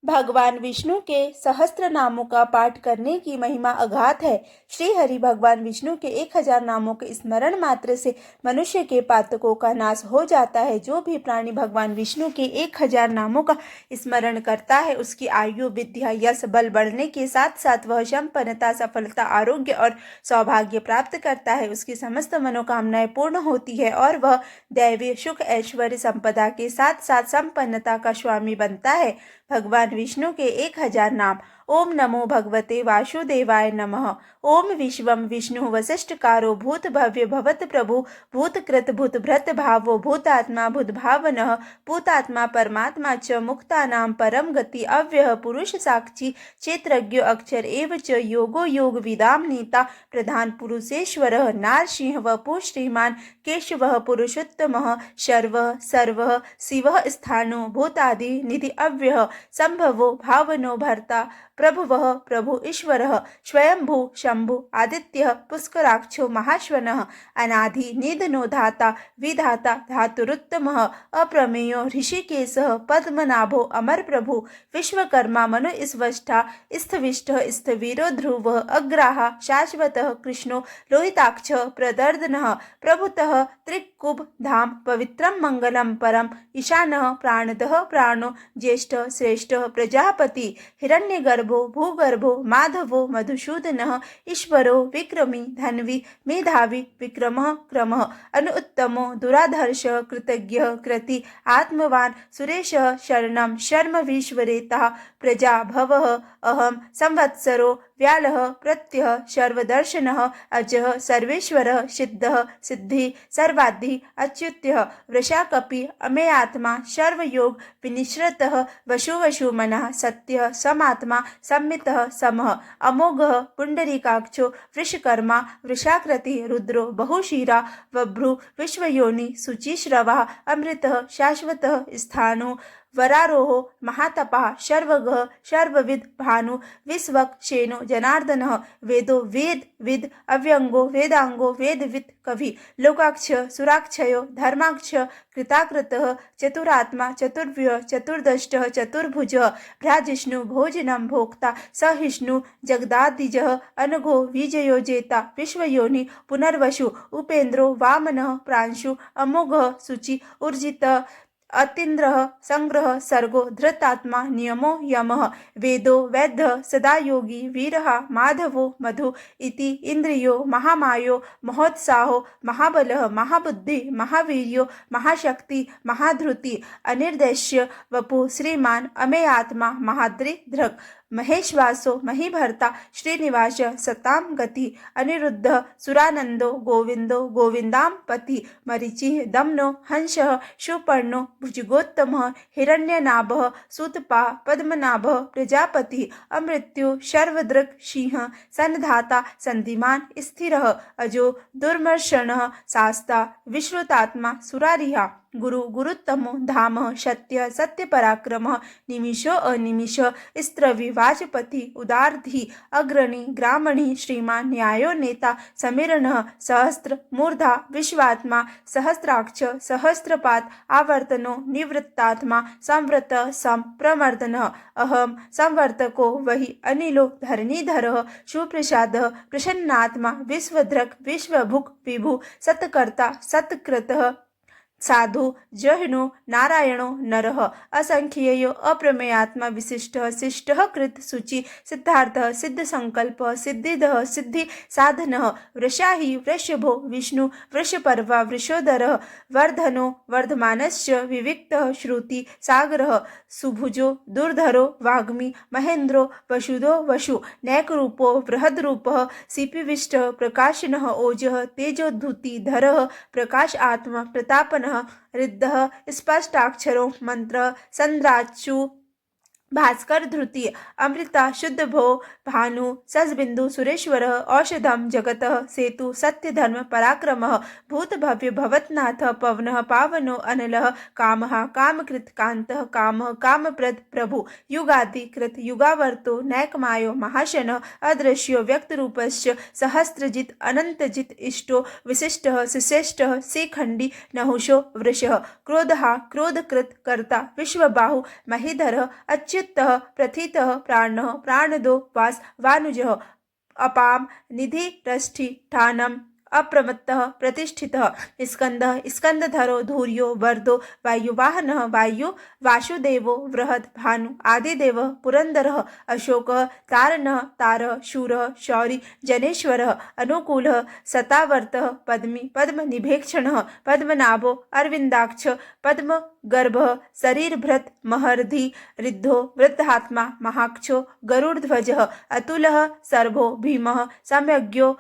भगवान विष्णु के सहस्त्र नामों का पाठ करने की महिमा अगाध है। श्री हरि भगवान विष्णु के 1000 नामों के स्मरण मात्र से मनुष्य के पातकों का नाश हो जाता है। जो भी प्राणी भगवान विष्णु के 1000 नामों का स्मरण करता है उसकी आयु, विद्या, यश, बल बढ़ने के साथ साथ वह संपन्नता, सफलता, आरोग्य और सौभाग्य प्राप्त करता है। उसकी समस्त मनोकामनाएं पूर्ण होती है और वह दैवीय सुख, ऐश्वर्य, संपदा के साथ साथ संपन्नता का स्वामी बनता है। भगवान विष्णु के 1000 नाम। ओम नमो भगवते वासुदेवाय नमः। ओम विश्वम विष्णु वसिष्ठकारो भूत भव्य भवत प्रभु भूतकृत भूत भृत भावो भूतात्मा भूत भावनः भूतात्मा परमात्मा च मुक्तानां परम गति अव्यय पुरुष साक्षी क्षेत्रज्ञ अक्षर एव च योगो योग विदाम नेता प्रधान पुरुषेश्वरः नारसिंह वपु श्रीमान केशवः पुरुषोत्तमः शर्वः सर्वः शिवः स्थानो भूतादि निधि अव्यय संभवो भावनो भर्ता प्रभुवः प्रभु ईश्वरः स्वयंभू शंभु आदित्यः पुष्कराक्षो महाश्वनः अनादि निधनो धाता विधाता धातुरुत्तमः अप्रमेयो ऋषिकेशः पद्मनाभो अमर प्रभु विश्वकर्मा मनुस्वष्टा स्थविष्ठः स्थवीरो ध्रुवः अग्राहा शाश्वतः कृष्णो लोहिताक्षः प्रदर्दनः प्रभुतः त्रिकुब धाम पवित्रं मंगलम परम ईशानः प्राणदः प्राणो ज्येष्ठः श्रेष्ठः प्रजापति हिरण्यगर्भो भूगर्भो माधवो मधुसूदनः ईश्वरो विक्रमी धन्वी मेधावी विक्रमः क्रमः अनुत्तमो दुराधर्षः कृतज्ञः कृति आत्मवान सुरेशः शरणं शर्मवीश्वरेतः प्रजा भवः अहं संवत्सरो व्यालः प्रत्यः सर्वदर्शनः अजः सर्वेश्वरः सिद्धः सिद्धि सर्वाद्धि अच्युत्यः वृषाकपि अमेयात्मा सर्वयोग विनिश्रितः वशु मनः सत्यः समात्मा सम्मितः समः अमोघः पुंडरीकाक्षो वृषकर्मा वृषाकृति रुद्रो बहुशीरा वभ्रु विश्वयोनि शुचिश्रवः अमृतः शाश्वतः स्थानो वरारोहो महातपः सर्वगः सर्वविद भानु विश्वक्सेनो जनार्दनः वेदो वेद विद अव्यंगो वेदांगो वेदविद कवि लोकाक्ष सुराक्षयो धर्माक्ष कृताकृतः चतुरात्मा चतुर्व्य चतुर्दष्टः चतुर्भुजः भ्राजिष्णु भोजनं भोक्ता सहिष्णु जगदादिजः अनघो विजयो जेता विश्वयोनि पुनर्वसु उपेन्द्रो वामनः प्रांशु अमोघः शुचि ऊर्जितः अतीन्द्रः संग्रह सर्गो धृतात्मा नियमो यमः वेदो वैद्य सदा योगी वीरः माधवो मधु इति इंद्रियो महामायो महोत्साहो महाबलः महाबुद्धि महावीर्यो महाशक्ति महाधृति अनिर्देश्य वपु श्रीमान अमेयात्मा महाद्रि धृक् महेश्वासो महीभर्ता श्रीनिवास सताम गति अनिरुद्ध सुरानंदो गोविंदो गोविंदाम पति मरीचि दमनो हंसः सुपर्णो भुजगोत्तमः हिरण्यनाभः सुतपा पद्मनाभः प्रजापति अमृत्यु सर्वदृक् सिंह सन्धाता संधिमान स्थिरः अजो दुर्मर्षणः शास्ता विश्रुतात्मा सुरारिहा गुरु गुरुत्तमो धाम सत्य सत्य पराक्रम निमिषो अनिमिष स्त्रवि वाजपति उदारधि अग्रणी ग्रामणी श्रीमान न्यायो नेता समीरण सहस्त्र मूर्धा विश्वात्मा सहस्राक्ष सहस्रपात आवर्तनो निवृत्तात्मा संवृत सम प्रमर्दन अहम संवर्तको वही अनिलो धरणीधर सुप्रसाद प्रसन्नात्मा विश्वधृक् विश्वभुक् विभु सत्कर्ता सत्कृतः साधु जहिनो नारायणो नरः असंख्येयो अप्रमेयात्मा विशिष्टः शिष्टः कृत शुचि सिद्धार्थः सिद्ध संकल्प सिद्धिदः सिद्धि साधनः वृषाहि वृषभो विष्णु वृषपर्वा वृषोदरः वर्धनो वर्धमानश्च विविक्तः श्रुति सागरः सुभुजो दुर्धरो वाग्मी महेन्द्रो वसुदो वसु नैकरूपो बृहद्रूपः सिपिविष्ट प्रकाशिनः ओजः तेजोद्धुति धरः प्रकाश आत्मा प्रतापनः रिद्धः स्पष्टाक्षरो मंत्र संद्राचु भास्कर धृति अमृता शुद्ध भो भानु सजबिंदु सुरेश्वर औषधम जगत सेतु सत्य धर्म पराक्रम भूत भव्य भवतनाथ पवन पावनो अनलः कामः कामकृत कांतः कामः कामप्रद प्रभु युगादि कृत युगावर्तो नैकमायो महाशन अदृश्यो व्यक्त रूपस्य सहस्रजित अनंतजित इष्टो विशिष्टः सुश्रेष्ठः शिखंडी नहुषो वृषः क्रोधः क्रोधकृत कर्ता विश्वबाहु महीधर अच्युत प्रक्षिप्तः प्रथितः प्राणः प्राणदो वास वानुजः अपाम निधिरष्ठिठानम् अप्रमत्तः प्रतिष्ठितः स्कंदः स्कंदधरो धूर्यो वर्धो वायुवाहनः वायु वासुदेवो बृहद् भानु आदिदेवः पुरंदरः अशोकः तारणः तारः शूरः शौरी जनेश्वरः अनुकूलः सतावर्तः पद्मी पद्मनिभेक्षणः पद्मनाभो अरविंदाक्ष पद्मगर्भः शरीरभृत् महर्धि रिद्धो वृद्धात्मा महाक्षो गरुड़ध्वजः अतुलः सर्भो भीमः सम्यज्ञो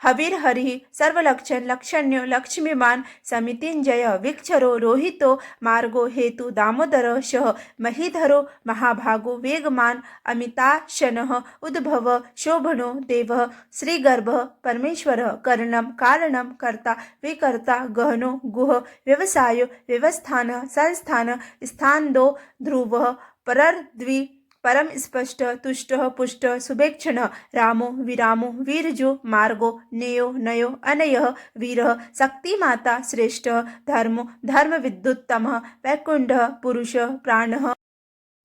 हविर्हरिः सर्वलक्षण लक्षण्यो लक्ष्मीमान समितिंजय विक्षरो रोहितो मार्गो हेतु दामोदर शः महीधरो महाभागो वेगमान अमिताशनः उद्भव शोभनो देवः श्रीगर्भः परमेश्वरः करणं कारणं कर्ता विकर्ता गहनो गुह व्यवसायो व्यवस्थानः संस्थानः स्थान्दो ध्रुवः परद्वि परम स्पष्ट तुष्ट पुष्ट सुभेक्षण रामो विरामो वीरजो मार्गो नेयो नयो अनयः वीरः शक्तिमाता श्रेष्ठ धर्मो धर्म विद्युत्तमः वैकुंठः पुरुषः प्राणः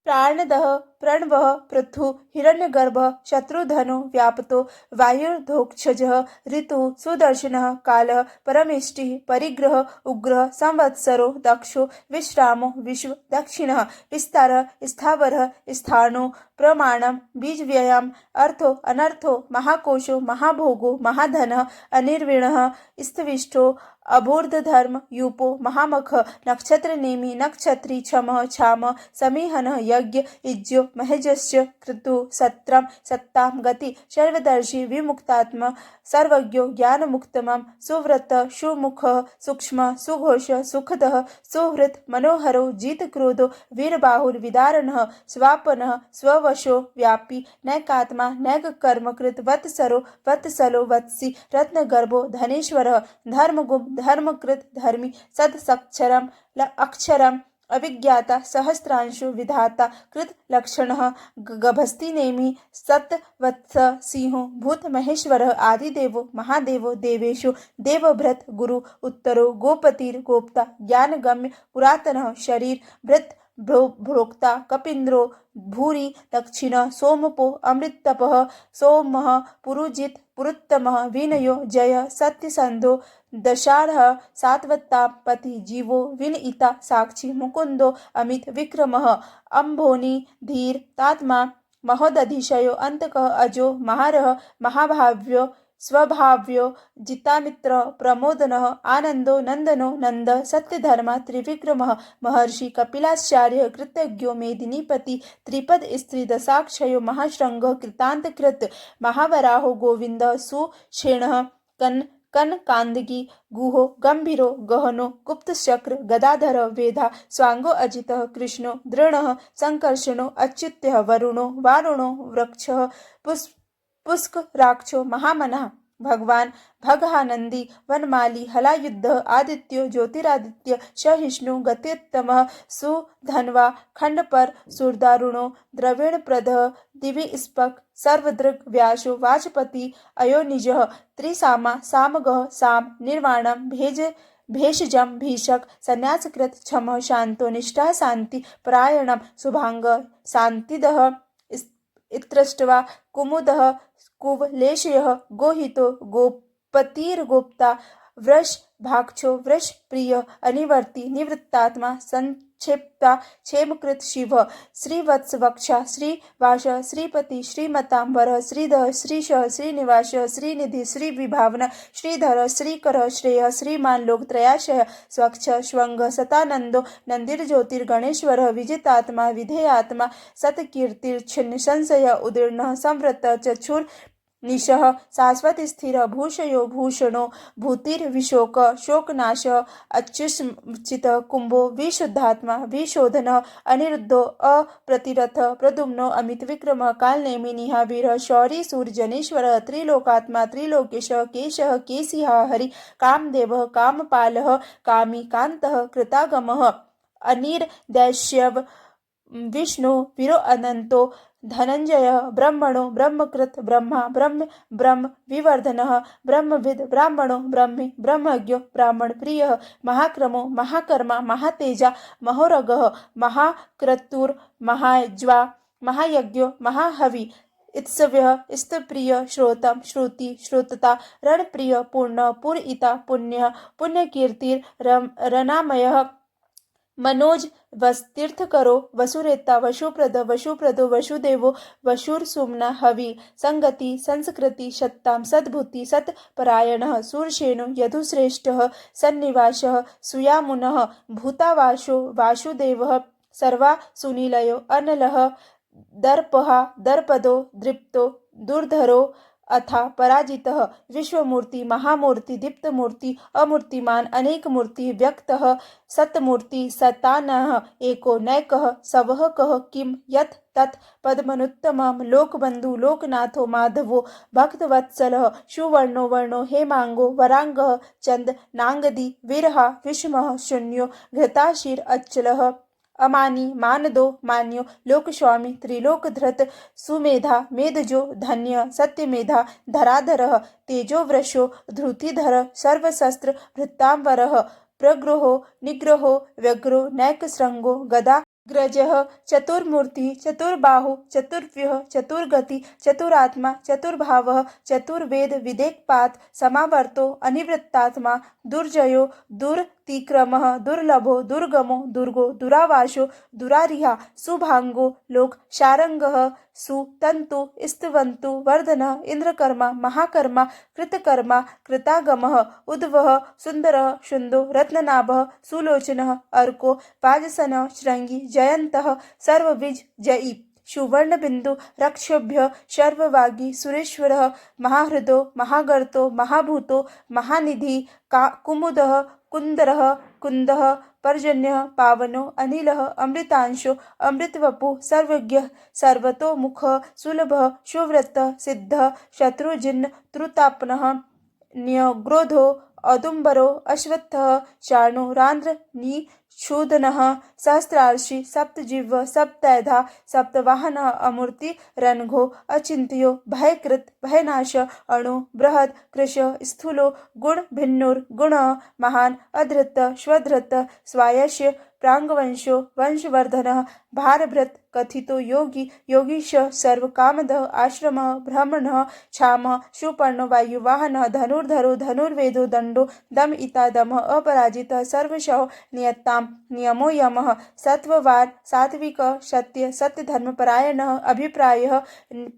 प्राणदः प्रणवः पृथु हिरण्यगर्भः शत्रुधनो व्यापतो वायुर्धोक्षजः ऋतु सुदर्शनः कालः परमेष्टिः परिग्रह उग्रः संवत्सरो दक्षो विश्रामो विश्व दक्षिणः विस्तारः स्थावरः स्थानो प्रमाणं बीजव्ययम् अर्थो अनर्थो महाकोशो महाभोगो महाधनः अनिर्विणः स्थविष्ठो अबूर्धधर्म यूपो महामख नक्षत्र नेमि नक्षत्री क्षमः क्षाम समीहन यज्ञ इज्जो महेजस्य कृतु सत्रम सत्तां गति सर्वदर्शी विमुक्तात्म सर्वज्ञो ज्ञानमुक्तमं सुव्रत सुमुख सूक्ष्म सुघोष सुखदः सुहृत् मनोहरो जितक्रोधो वीरबाहुर्विदारणः स्वापनः स्ववशो व्यापी नैकात्मा नैककर्मकृत वत्सलो वत्सी रत्नगर्भो धनेश्वरः धर्मगुम धर्मकृत धर्मी सदसक्षरम अक्षरम अविज्ञाता सहस्रांशु विधाता कृत लक्षणः गभस्ति नेमि सतवत्स सिंहो भूत महेश्वरः आदिदेवो महादेवो देवेशु देवभृत गुरु उत्तरो गोपतिर् गोप्ता ज्ञानगम्य पुरातनः शरीर भृत भोक्ता कपिन्द्रो भूरि दक्षिण सोमपो अमृतपः सोमः पुरुजित पुरुत्तमः विनयो जय सत्यसंधो दशारः सात्वत्ता पति जीवो विनयिता साक्षी मुकुंदो अमित विक्रमः अम्भोनि धीर तात्मा महोदधिशयो अंतकः अजो महारः महाभाव्यो स्वभाव्यो जितामित्र प्रमोदनः आनंदो नंदनो नंद सत्यधर्मा त्रिविक्रमः महर्षि कपिलाचार्य कृतज्ञो मेदिनीपति त्रिपद स्त्री दशाक्षयो महाश्रृंग कृतांतकृत महावराहो गोविंद सुषेणः कनकांदगी गुहो गंभीरो गहनो गुप्तचक्र गदाधर वेधा स्वांगो अजितः कृष्णो दृढ़ः संकर्षणो अच्युत्यः वरुणो वारुणो वृक्षः पुष्क राक्षो महामनः भगवान भगहानंदी वनमाली हलायुद्ध आदित्यो ज्योतिरादित्य सहिष्णु गत्योत्तमः सुधन्वा खंडपर सूरदारुणो द्रविणप्रदः दिविस्पक सर्वदृक् व्यासो वाचपति अयोनिजः त्रिसामा सामगः साम निर्वाणं भेषजम भीषक संन्यासकृत क्षम शांतो निष्ठा शांति परायणम शुभांग शांतिदः इत्रष्ट्वा कुमुदः कुवलेशयः गोहितो गोपतिर्गोप्ता वृष भाक्षो वृष प्रिय अनिवर्ति निवृत्तात्मा संक्षेप्ता क्षेमकृत शिव श्रीवत्स वक्षा श्रीवास श्रीपति श्रीमतांबर श्रीधर श्रीश श्रीनिवास श्रीनिधि श्रीविभावना श्रीधर श्रीकर श्रेय श्रीमान लोकत्रयाशय स्वच्छ स्वंग सतानंदो नंदिर्ज्योतिर्गणेश्वर विजितात्मा विधेयात्मा सतकीर्तिर्छिन्न संशय उदीर्ण संवृत चक्षुर निशः शाश्वत स्थिर भूषयो भूषणो भूतिर्विशोक शोकनाश अच्युचित कुंभो विशुद्धात्मा विशोधन अनिरुद्धो अप्रतिरथ प्रद्युम्नो अमित विक्रम कालनेमिनिहा वीर शौरी सूर्यजनेश्वर त्रिलोकात्मा त्रिलोकेश केशः केशिहा हरि कामदेवः कामपालः कामी कांतः कृतागमः अनिर्दैश्यव विष्णु वीरो अनंतो धनंजयः ब्रह्मणो ब्रह्मकृत् ब्रह्मा ब्रह्म ब्रह्म विवर्धनः ब्रह्मविद् ब्राह्मणो ब्रह्मी ब्रह्मज्ञो ब्राह्मणप्रियः महाक्रमो महाकर्मा महातेजा महोरगः महाक्रतुर् महाज्वा महायज्ञो महाहवि इत्सव्यः स्तप्रिय श्रोतम श्रुति श्रोतता रणप्रिय पूर्ण पूर्णिता पुण्य पुण्यकीर्तिरनामयः मनोज वस्तीर्थकरो वसुरेता वशुप्रदो वसुदेवो वशुरसुम्ना हवि संगति संस्कृति सत्तां सद्भूति सत्परायणः सूरसेनो यदुश्रेष्ठः सन्निवासः सुयामुनः भूतावासो वासुदेवः सर्वा सुनीलयो अनलः दर्पः दर्पदो दृप्तो दुर्धरो अथा पराजितः विश्वमूर्ति महामूर्ति दीप्तमूर्ति अमूर्तिमान अनेक मूर्ति व्यक्तः सतमूर्ति सतानः एको नैकः सवः कः किं यत् तत् पद्मनुत्तमं लोकबन्धु लोकनाथो माधवो भक्तवत्सलः सुवर्णो वर्णो हेमांगो वरांगः चंद नांगदी वीरः विषमः शून्यो घृताशीर अच्चलः अमानी मानदो मान्यो लोकस्वामी त्रिलोकधृत सुमेधा मेधजो धन्य सत्यमेधा धराधरः तेजोवृषो धृतिधर सर्वशस्त्र भृतांबरः प्रग्रहो निग्रहो व्यग्रो नैकशृंगो गदा ग्रजः चतुर्मूर्ति चतुर्बाहु चतुर्व्यूह चतुर्गति चतुरात्मा चतुर्भावः चतुर्वेद विदेकपात समावर्तो अनिवृत्तात्मा दुर्जयो दुर्तिक्रमः दुर्लभो दुर्गमो दुर्गो दुरावासो दुरारिहा सुभांगो लोक शारंगः सुतंतु स्तवंतु वर्धनः इंद्रकर्मा महाकर्मा कृतकर्मा कृतागमः उद्वः सुंदरः शुंदो रत्ननाभः सुलोचनः अर्को वाजसनः श्रृंगी जयंतः सर्वविज जयी सुवर्णबिंदु रक्षोभ्य सर्ववागी सुरेश्वरः महाहृदो महागर्तो महाभूतो महानिधि का कुमुदः कुंदरः कुंदः पर्जन्यः पावनो अनिलः अमृतांशो अमृतवपु सर्वज्ञः सर्वतोमुखः सुलभः सुव्रतः सिद्धः शत्रुजिन् त्रुतापनः न्यग्रोधो औदुम्बरो अश्वत्थः चाणो रांद्र निषूदनः सहस्रार्षि सप्तजिह्व सप्तैधा सप्तवाहनः अमूर्ति रनघो अचिंत्यो भयकृत भयनाश अणु बृहद कृश स्थूलो गुण भिन्नुर्गुणः महान अधृत स्वधृत स्वायस्य प्रांगवंशो वंशवर्धनः भारभृत कथितो योगी योगीश सर्वकामदः आश्रमः ब्राह्मणः क्षामः सुपर्णो वायुवाहनः धनुर्धरो धनुर्वेदो दंडो दमयिता दमः अपराजितः सर्वशः नियतां नियमो यमः सत्ववान सात्विक सत्य सत्यधर्मपरायणः अभिप्रायः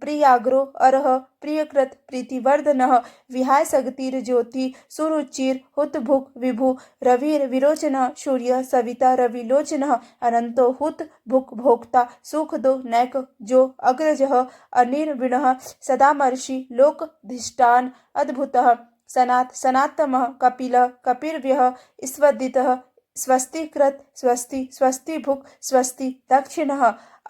प्रियाग्रो अरः प्रियकृत प्रीतिवर्धनः विहाय सगतिर्ज्योति सुरुचिर हुतभुक विभु रविर विरोचनः सूर्य सविता रविलोचनः अनंतो हुत भुक भोक्ता सुख दो नैक जो अग्रजः अनिर्विणः सदामर्षि लोकधिष्ठान अद्भुतः सनात सनातमः कपिलः कपिर्व्यः स्वदितः स्वस्तिकृत स्वस्ति स्वस्ति भुक स्वस्ति दक्षिणः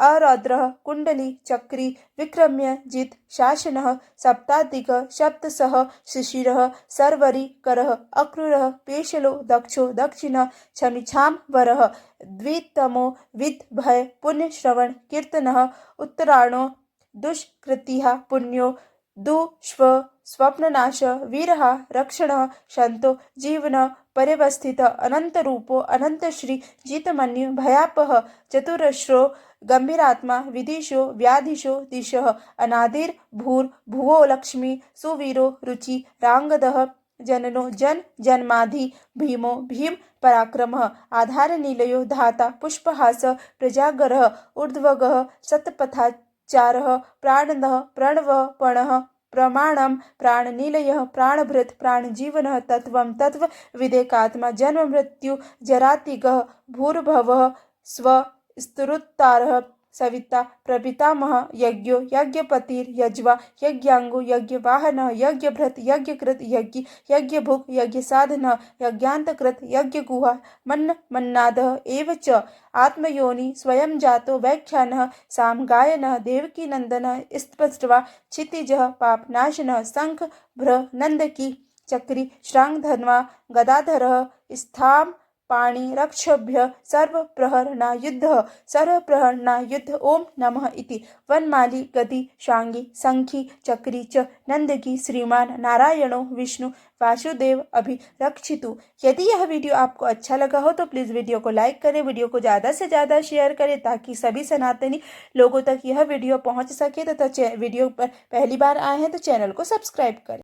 अरौद्रः कुंडली चक्री विक्रम्य जित शासनः सप्ताधिक सप्तसः शिशिरः सर्वरी करः अक्रूरः पेशलो दक्षो दक्षिण क्षमिछां वरः द्वितमो विद भय पुण्य श्रवण कीर्तनः उत्तरायणो दुष्कृतिः पुण्यो दुष्व स्वप्ननाश वीरः रक्षणः शंतो जीवन परिवस्थित अनंत रूपो अनंत श्री जितमन्यु भयापह चतुरश्रो गंभीरात्मा विदिशो व्याधिशो दिशः अनादिर भूर भुवो लक्ष्मी सुवीरो रुचि रांगदः जननो जन जन्माधि भीमो भीम पराक्रमः आधार निलयो धाता पुष्पहास प्रजागरः ऊर्ध्वगः सतपथाचारः प्राणदः प्रणवः पणः प्रमाणम प्राणनिलयः प्राणभृत प्राणजीवनः तत्वं तत्व विदेकात्मा जन्म मृत्यु जरातिगः भूर्भवः स्वस्तुरुत्तारः सविता प्रपितामह यज्ञो यज्ञपतिर्यज्वा यज्ञांगो यज्ञवाहनः यज्ञभृत यज्ञकृत यज्ञ यज्ञभुक यज्ञसाधनः यज्ञान्तकृत यज्ञगुहा मन्नादः एव च आत्मयोनि स्वयं जातो व्याख्यानः सामगायनः देवकीनन्दनः स्पष्ट्वा क्षितिजः पापनाशनः शंख भ्र नंदकी चक्री श्रांगधन्वा गदाधरः स्थाम पाणि रक्षभ्य सर्वप्रहरणायुद्ध ओम नमः इति। वनमाली गति शांगी शंखी चक्री च नंदगी श्रीमान नारायणो विष्णु वासुदेव अभिरक्षितु। यदि यह वीडियो आपको अच्छा लगा हो तो प्लीज़ वीडियो को लाइक करें, वीडियो को ज़्यादा से ज़्यादा शेयर करें ताकि सभी सनातनी लोगों तक यह वीडियो पहुंच सके तथा वीडियो पर पहली बार आए हैं तो चैनल को सब्सक्राइब करें।